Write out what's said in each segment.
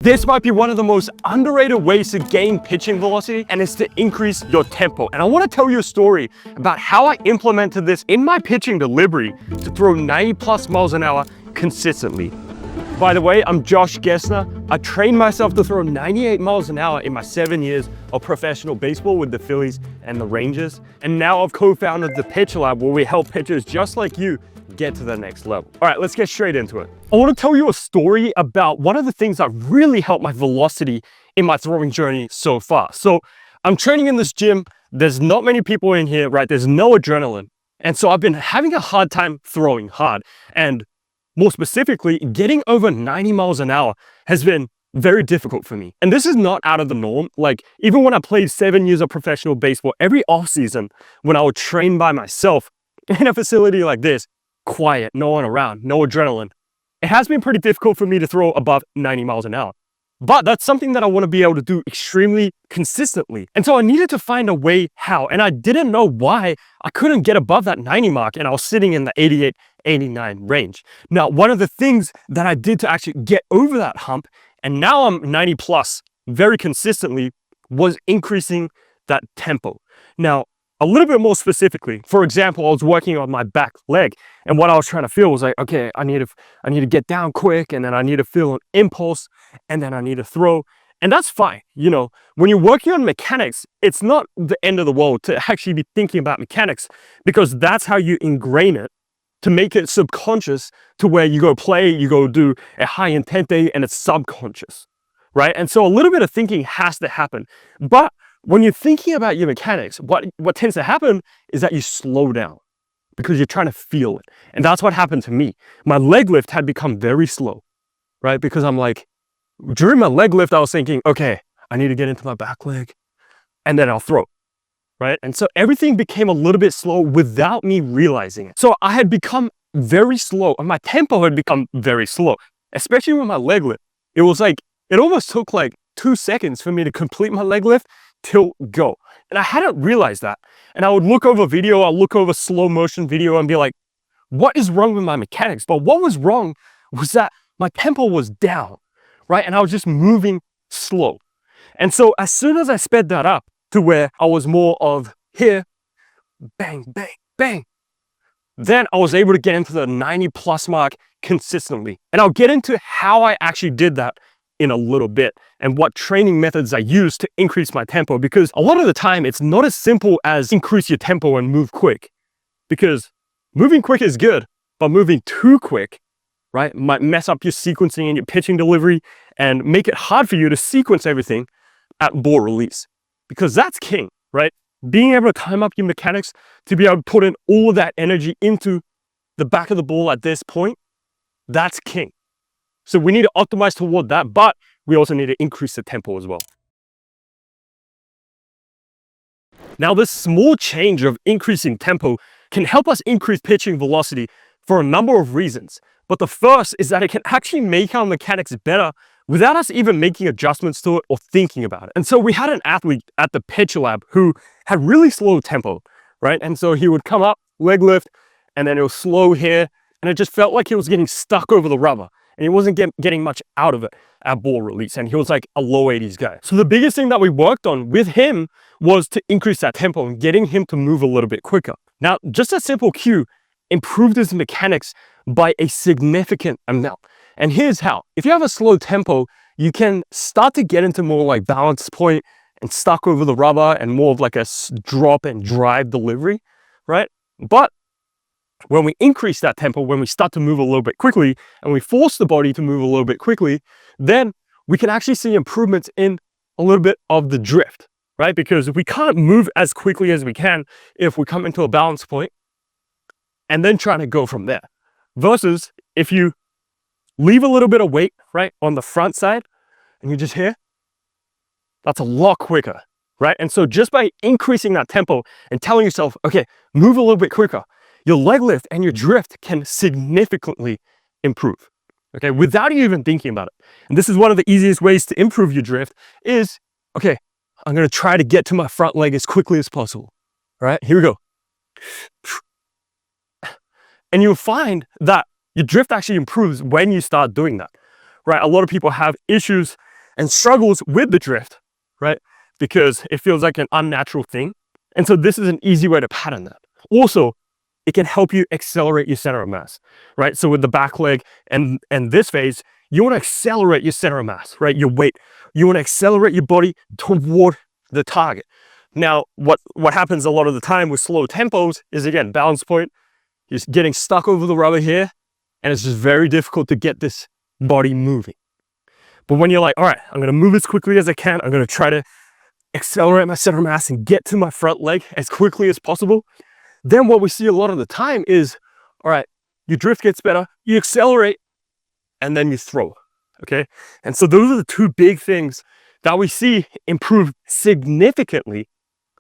This might be one of the most underrated ways to gain pitching velocity, and it's to increase your tempo. And I want to tell you a story about how I implemented this in my pitching delivery to throw 90 plus miles an hour consistently. By the way, I'm Josh Gessner. I trained myself to throw 98 miles an hour in my 7 years of professional baseball with the Phillies and the Rangers. And now I've co-founded the Pitch Lab, where we help pitchers just like you get to the next level. All right, let's get straight into it. I want to tell you a story about one of the things that really helped my velocity in my throwing journey so far. So I'm training in this gym. There's not many people in here, right? There's no adrenaline. And so I've been having a hard time throwing hard. And more specifically, getting over 90 miles an hour has been very difficult for me. And this is not out of the norm. Like, even when I played 7 years of professional baseball, every offseason when I would train by myself in a facility like this, quiet, no one around, no adrenaline, it has been pretty difficult for me to throw above 90 miles an hour. But that's something that I want to be able to do extremely consistently. And so I needed to find a way how, and I didn't know why I couldn't get above that 90 mark, and I was sitting in the 88, 89 range. Now, one of the things that I did to actually get over that hump, and now I'm 90 plus very consistently, was increasing that tempo. Now, a little bit more specifically, for example, I was working on my back leg, and what I was trying to feel was like, okay, I need to get down quick, and then I need to feel an impulse, and then I need to throw. And that's fine. You know, when you're working on mechanics, it's not the end of the world to actually be thinking about mechanics, because that's how you ingrain it, to make it subconscious, to where you go play, you go do a high intent day, and it's subconscious, right? And so a little bit of thinking has to happen. But when you're thinking about your mechanics, what tends to happen is that you slow down because you're trying to feel it. And that's what happened to me. My leg lift had become very slow, right? Because I'm like, during my leg lift, I was thinking, okay, I need to get into my back leg and then I'll throw, right? And so everything became a little bit slow without me realizing it. So I had become very slow, and my tempo had become very slow, especially with my leg lift. It was like, it almost took like 2 seconds for me to complete my leg lift till go. And I hadn't realized that. And I would look over video, I'll look over slow motion video and be like, what is wrong with my mechanics? But what was wrong was that my tempo was down, right? And I was just moving slow. And so as soon as I sped that up to where I was more of here, bang, bang, bang, then I was able to get into the 90 plus mark consistently. And I'll get into how I actually did that in a little bit, and what training methods I use to increase my tempo, because a lot of the time it's not as simple as increase your tempo and move quick, because moving quick is good, but moving too quick, right, might mess up your sequencing and your pitching delivery and make it hard for you to sequence everything at ball release, because that's king, right? Being able to time up your mechanics to be able to put in all of that energy into the back of the ball at this point, that's king. So we need to optimize toward that, but we also need to increase the tempo as well. Now, this small change of increasing tempo can help us increase pitching velocity for a number of reasons. But the first is that it can actually make our mechanics better without us even making adjustments to it or thinking about it. And so we had an athlete at the Pitch Lab who had really slow tempo, right? And so he would come up, leg lift, and then it was slow here, and it just felt like he was getting stuck over the rubber. And he wasn't getting much out of it at ball release. And he was like a low 80s guy. So the biggest thing that we worked on with him was to increase that tempo and getting him to move a little bit quicker. Now, just a simple cue improved his mechanics by a significant amount. And here's how. If you have a slow tempo, you can start to get into more like balance point and stuck over the rubber and more of like a drop and drive delivery, right? But when we increase that tempo, when we start to move a little bit quickly and we force the body to move a little bit quickly, then we can actually see improvements in a little bit of the drift, right? Because we can't move as quickly as we can if we come into a balance point and then trying to go from there. Versus if you leave a little bit of weight, right, on the front side and you just here, that's a lot quicker, right? And so just by increasing that tempo and telling yourself, okay, move a little bit quicker, your leg lift and your drift can significantly improve, okay, without you even thinking about it. And this is one of the easiest ways to improve your drift is, okay, I'm going to try to get to my front leg as quickly as possible. All right, here we go. And you'll find that your drift actually improves when you start doing that, right? A lot of people have issues and struggles with the drift, right? Because it feels like an unnatural thing. And so this is an easy way to pattern that. Also, it can help you accelerate your center of mass, right? So with the back leg and this phase, you want to accelerate your center of mass, right? Your weight. You want to accelerate your body toward the target. Now, what happens a lot of the time with slow tempos is, again, balance point. You're getting stuck over the rubber here, and it's just very difficult to get this body moving. But when you're like, all right, I'm going to move as quickly as I can. I'm going to try to accelerate my center of mass and get to my front leg as quickly as possible. Then what we see a lot of the time is, all right, your drift gets better, you accelerate, and then you throw, okay? And so those are the two big things that we see improve significantly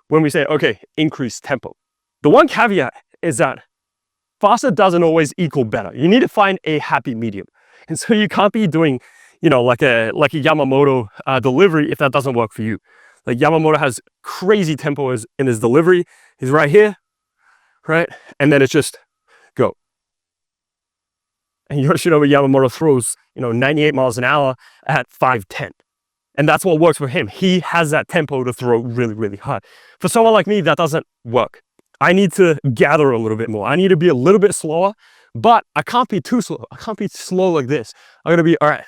when we say, okay, increase tempo. The one caveat is that faster doesn't always equal better. You need to find a happy medium. And so you can't be doing, like a Yamamoto delivery if that doesn't work for you. Like Yamamoto has crazy tempo in his delivery. He's right here, right? And then it's just go. And Yoshinobu Yamamoto throws, 98 miles an hour at 5'10". And that's what works for him. He has that tempo to throw really, really hard. For someone like me, that doesn't work. I need to gather a little bit more. I need to be a little bit slower, but I can't be too slow. I can't be slow like this. I'm gonna be, all right,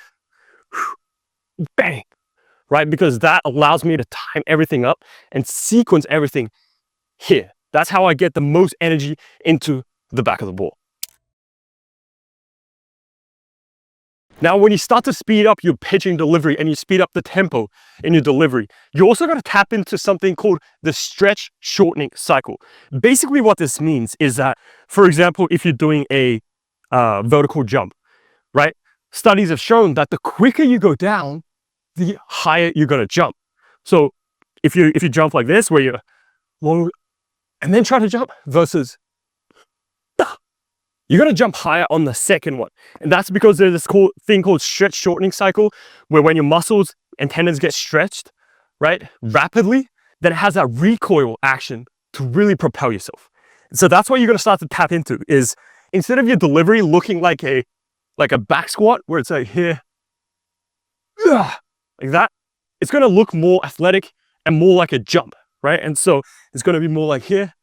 bang, right? Because that allows me to time everything up and sequence everything here. That's how I get the most energy into the back of the ball. Now, when you start to speed up your pitching delivery and you speed up the tempo in your delivery, you also got to tap into something called the stretch shortening cycle. Basically what this means is that, for example, if you're doing a vertical jump, right? Studies have shown that the quicker you go down, the higher you're going to jump. So if you jump like this, where you're long and then try to jump, versus you're going to jump higher on the second one. And that's because there's this thing called stretch shortening cycle, where when your muscles and tendons get stretched, right, rapidly, then it has that recoil action to really propel yourself. So that's what you're going to start to tap into, is instead of your delivery looking like a back squat, where it's like here, like that, it's going to look more athletic and more like a jump, right? And so it's going to be more like here,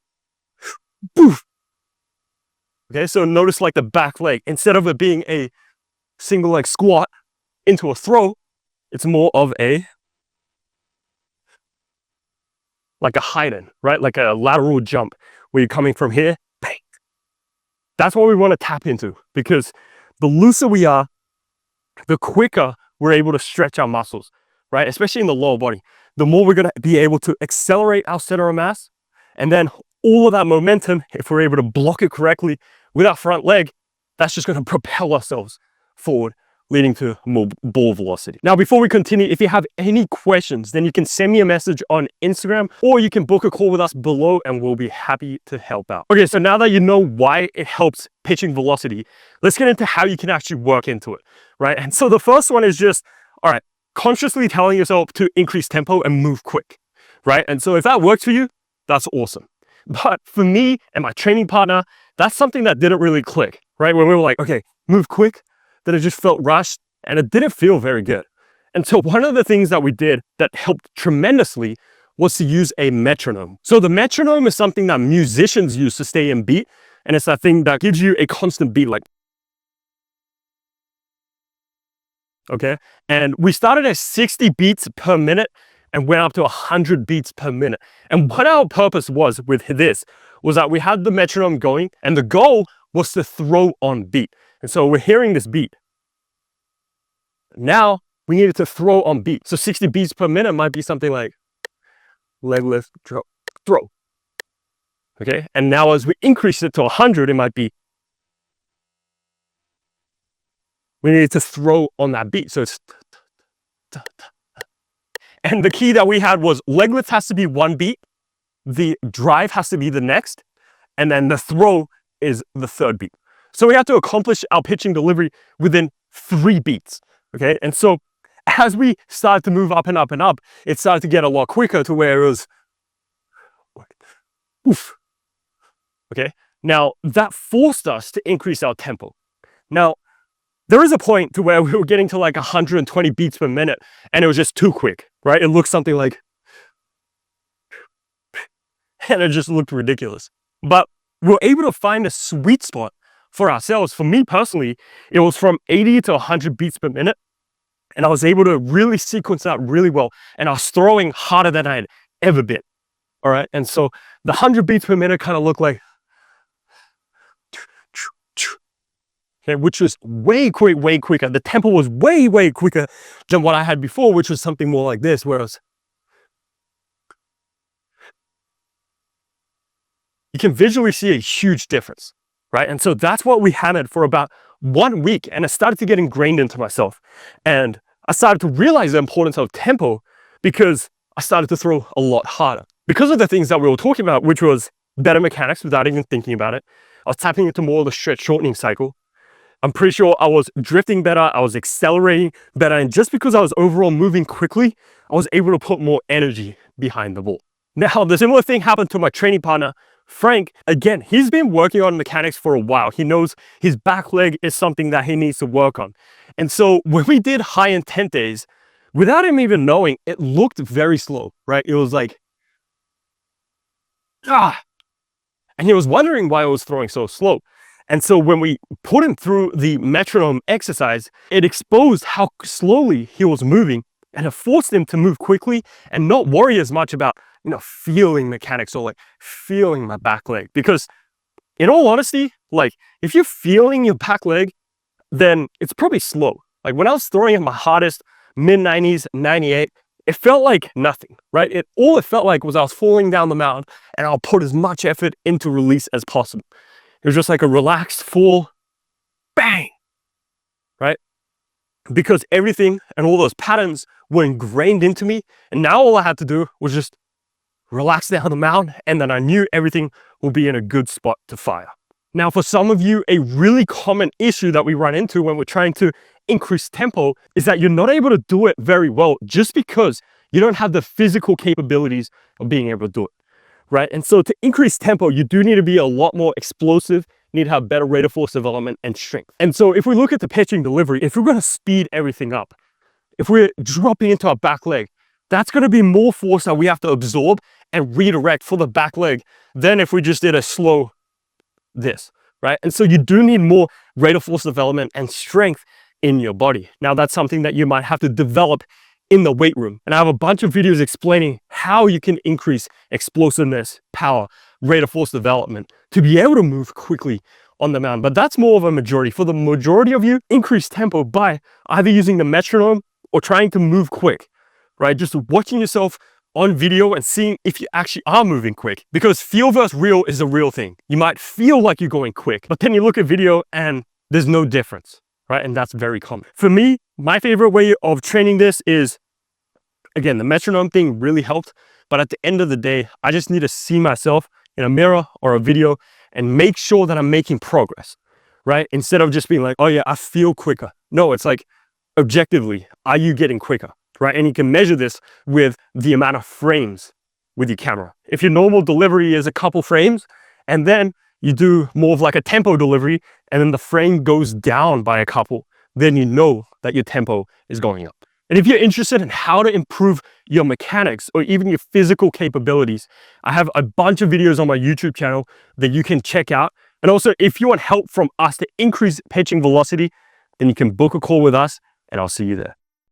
boof. Okay, so notice like the back leg, instead of it being a single leg squat into a throw, it's more of like a hide-in, right? Like a lateral jump where you're coming from here, bang. That's what we want to tap into, because the looser we are, the quicker we're able to stretch our muscles, right? Especially in the lower body. The more we're going to be able to accelerate our center of mass, and then all of that momentum, if we're able to block it correctly with our front leg, that's just going to propel ourselves forward, leading to more ball velocity. Now, before we continue, if you have any questions, then you can send me a message on Instagram, or you can book a call with us below and we'll be happy to help out. Okay, so now that you know why it helps pitching velocity, let's get into how you can actually work into it, right? And so the first one is just, all right, consciously telling yourself to increase tempo and move quick, right? And so if that works for you, that's awesome. But for me and my training partner, that's something that didn't really click, right? When we were like, okay, move quick, then it just felt rushed and it didn't feel very good. And so one of the things that we did that helped tremendously was to use a metronome. So the metronome is something that musicians use to stay in beat. And it's that thing that gives you a constant beat, like, okay? And we started at 60 beats per minute and went up to 100 beats per minute. And what our purpose was with this was that we had the metronome going, and the goal was to throw on beat. And so we're hearing this beat. Now we needed to throw on beat. So 60 beats per minute might be something like leg lift, throw. Okay, and now as we increase it to 100, it might be, we needed to throw on that beat. So it's, and the key that we had was leg lift has to be one beat, the drive has to be the next, and then the throw is the third beat. So we had to accomplish our pitching delivery within 3 beats, okay? And so as we started to move up and up and up, it started to get a lot quicker to where it was, oof, okay? Now that forced us to increase our tempo. Now, there is a point to where we were getting to like 120 beats per minute and it was just too quick, right? It looked something like, and it just looked ridiculous. But we were able to find a sweet spot for ourselves. For me personally, it was from 80 to 100 beats per minute. And I was able to really sequence out really well. And I was throwing harder than I had ever been. All right. And so the 100 beats per minute kind of looked like, okay, which was way quicker. The tempo was way quicker than what I had before, which was something more like this, whereas you can visually see a huge difference, right? And so that's what we hammered for about 1 week, and it started to get ingrained into myself. And I started to realize the importance of tempo because I started to throw a lot harder. Because of the things that we were talking about, which was better mechanics without even thinking about it, I was tapping into more of the stretch shortening cycle. I'm pretty sure I was drifting better, I was accelerating better, and just because I was overall moving quickly, I was able to put more energy behind the ball. Now, the similar thing happened to my training partner, Frank. Again, he's been working on mechanics for a while. He knows his back leg is something that he needs to work on. And so when we did high intent days, without him even knowing, it looked very slow, right? It was like, and he was wondering why I was throwing so slow. And so when we put him through the metronome exercise, it exposed how slowly he was moving, and it forced him to move quickly and not worry as much about, feeling mechanics or like feeling my back leg. Because in all honesty, like if you're feeling your back leg, then it's probably slow. Like when I was throwing at my hardest, mid 90s, 98, it felt like nothing, right? All it felt like was I was falling down the mountain and I'll put as much effort into release as possible. It was just like a relaxed fall, bang, right? Because everything and all those patterns were ingrained into me. And now all I had to do was just relax down the mountain, and then I knew everything will be in a good spot to fire. Now, for some of you, a really common issue that we run into when we're trying to increase tempo is that you're not able to do it very well just because you don't have the physical capabilities of being able to do it, right? And so to increase tempo, you do need to be a lot more explosive, you need to have better rate of force development and strength. And so if we look at the pitching delivery, if we're going to speed everything up, if we're dropping into our back leg, that's going to be more force that we have to absorb and redirect for the back leg than if we just did a slow this, right? And so you do need more rate of force development and strength in your body. Now, that's something that you might have to develop in the weight room. And I have a bunch of videos explaining how you can increase explosiveness, power, rate of force development to be able to move quickly on the mountain. But that's more of a majority. For the majority of you, increase tempo by either using the metronome or trying to move quick, right? Just watching yourself on video and seeing if you actually are moving quick, because feel versus real is a real thing. You might feel like you're going quick, but then you look at video and there's no difference, right? And that's very common. For me, my favorite way of training this is, again, the metronome thing really helped, but at the end of the day, I just need to see myself in a mirror or a video and make sure that I'm making progress, right? Instead of just being like, oh yeah, I feel quicker. No, it's like, objectively, are you getting quicker? Right? And you can measure this with the amount of frames with your camera. If your normal delivery is a couple frames, and then you do more of like a tempo delivery, and then the frame goes down by a couple, then you know that your tempo is going up. And if you're interested in how to improve your mechanics or even your physical capabilities, I have a bunch of videos on my YouTube channel that you can check out. And also, if you want help from us to increase pitching velocity, then you can book a call with us, and I'll see you there.